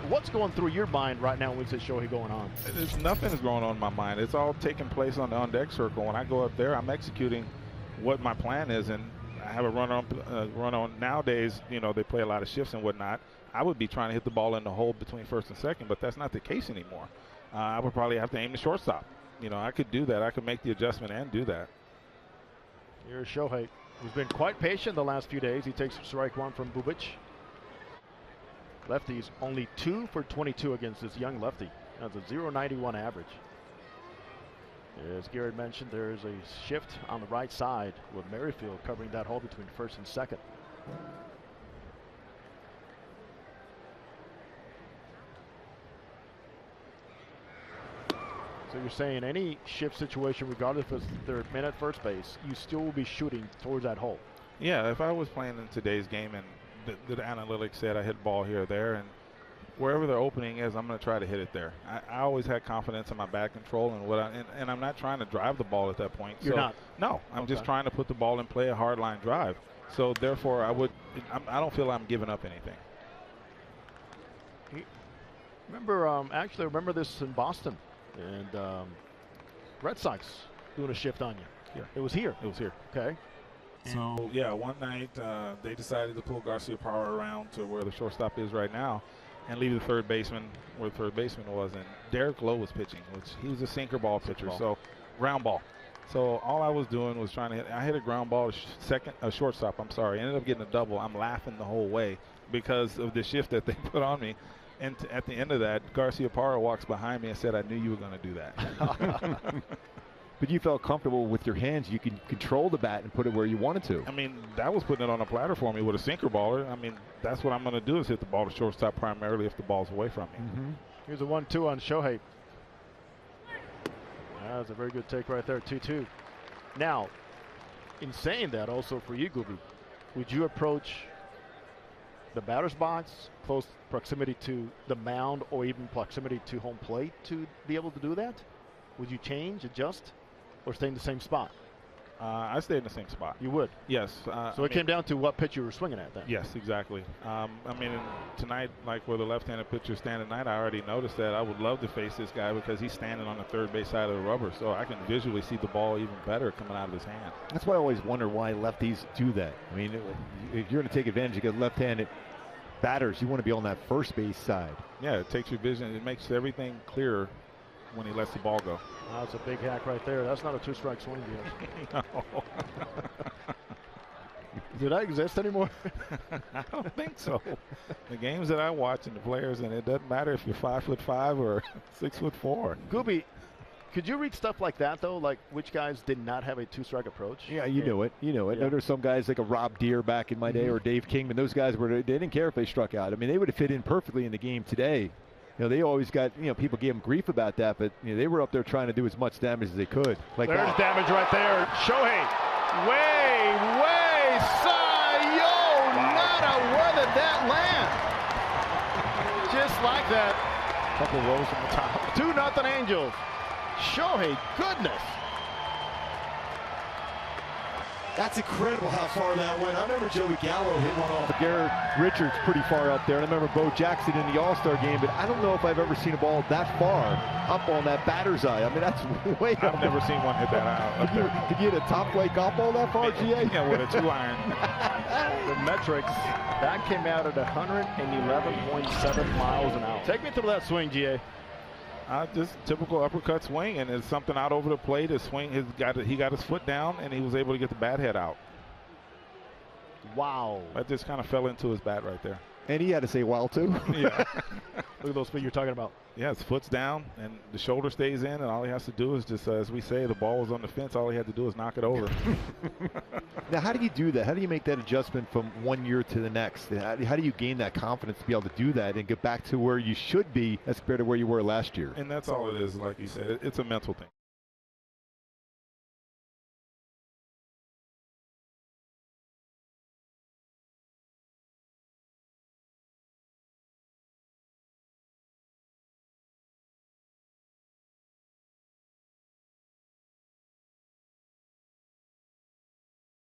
What's going through your mind right now when we say Shohei going on? Nothing is going on in my mind. It's all taking place on the on-deck circle. When I go up there, I'm executing what my plan is, and I have a run on. Nowadays, you know, they play a lot of shifts and whatnot. I would be trying to hit the ball in the hole between first and second, but that's not the case anymore. I would probably have to aim the shortstop. You know, I could do that. I could make the adjustment and do that. Here's Shohei, who's been quite patient the last few days. He takes strike one from Bubic. Lefty's only 2 for 22 against this young lefty. That's a .091 average. As Garrett mentioned, there's a shift on the right side with Merrifield covering that hole between first and second. So you're saying any shift situation, regardless if it's third man at first base, you still will be shooting towards that hole? Yeah, if I was playing in today's game and the analytics said I hit ball here or there, and wherever the opening is, I'm going to try to hit it there. I always had confidence in my bat control and I'm not trying to drive the ball at that point. You're not? No, I'm just trying to put the ball in play, a hard line drive. So therefore, I don't feel I'm giving up anything. Actually, remember this in Boston, and Red Sox doing a shift on you. Yeah. It was here. It was here. Okay. So yeah, one night they decided to pull Garcia Power around to where the shortstop is right now, and leave the third baseman where the third baseman was, and Derek Lowe was pitching, which he was a sinker ball pitcher, so ground ball. So all I was doing was trying to hit. I hit a ground ball to shortstop. I'm sorry, ended up getting a double. I'm laughing the whole way because of the shift that they put on me. And at the end of that, Garcia Parra walks behind me and said, "I knew you were going to do that." But you felt comfortable with your hands. You could control the bat and put it where you wanted to. I mean, that was putting it on a platter for me with a sinker baller. I mean, that's what I'm going to do, is hit the ball to shortstop primarily if the ball's away from me. Here's a 1-2 on Shohei. That's a very good take right there, 2-2. Now, in saying that, also for you, Gooby, would you approach the batter's box, close proximity to the mound, or even proximity to home plate to be able to do that? Would you change, adjust, or stay in the same spot? I stayed in the same spot. You would? Yes. So it came down to what pitch you were swinging at then? Yes, exactly. I mean, tonight, like where the left-handed pitcher standing tonight, I already noticed that I would love to face this guy because he's standing on the third base side of the rubber, so I can visually see the ball even better coming out of his hand. That's why I always wonder why lefties do that. I mean, if you're going to take advantage because left-handed batters, you want to be on that first base side. Yeah, it takes your vision. It makes everything clearer when he lets the ball go. Oh, that's a big hack right there. That's not a two-strike swing deal. No. Do that exist anymore? I don't think so. The games that I watch and the players, and it doesn't matter if you're 5'5" or 6'4". Gooby, could you read stuff like that though? Like which guys did not have a two-strike approach? Yeah, you know it. You know it. Yeah. There's some guys like a Rob Deere back in my day, or Dave Kingman. Those guys they didn't care if they struck out. I mean, they would have fit in perfectly in the game today. You know, they always got, people gave them grief about that, but they were up there trying to do as much damage as they could. Like there's damage right there. Shohei, way, sayonara. Where did that land? Just like that. Couple rows from the top. 2-0 Angels. Shohei, goodness. That's incredible how far that went. I remember Joey Gallo hit one off. Garrett Richards pretty far up there. And I remember Bo Jackson in the All-Star game, but I don't know if I've ever seen a ball that far up on that batter's eye. I mean, that's way up. I've never seen one hit that out. Did you hit a top flight golf ball that far, GA? Yeah, with a 2-iron. The metrics, that came out at 111.7 miles an hour. Take me through that swing, GA. Just typical uppercut swing, and it's something out over the plate. His swing, he got his foot down, and he was able to get the bat head out. Wow. That just kind of fell into his bat right there. And he had to say wow, too. Yeah. Look at those feet you're talking about. Yeah, his foot's down, and the shoulder stays in, and all he has to do is just, as we say, the ball was on the fence. All he had to do is knock it over. Now, how do you do that? How do you make that adjustment from one year to the next? How do you gain that confidence to be able to do that and get back to where you should be as compared to where you were last year? And that's all it is, like you said. It's a mental thing.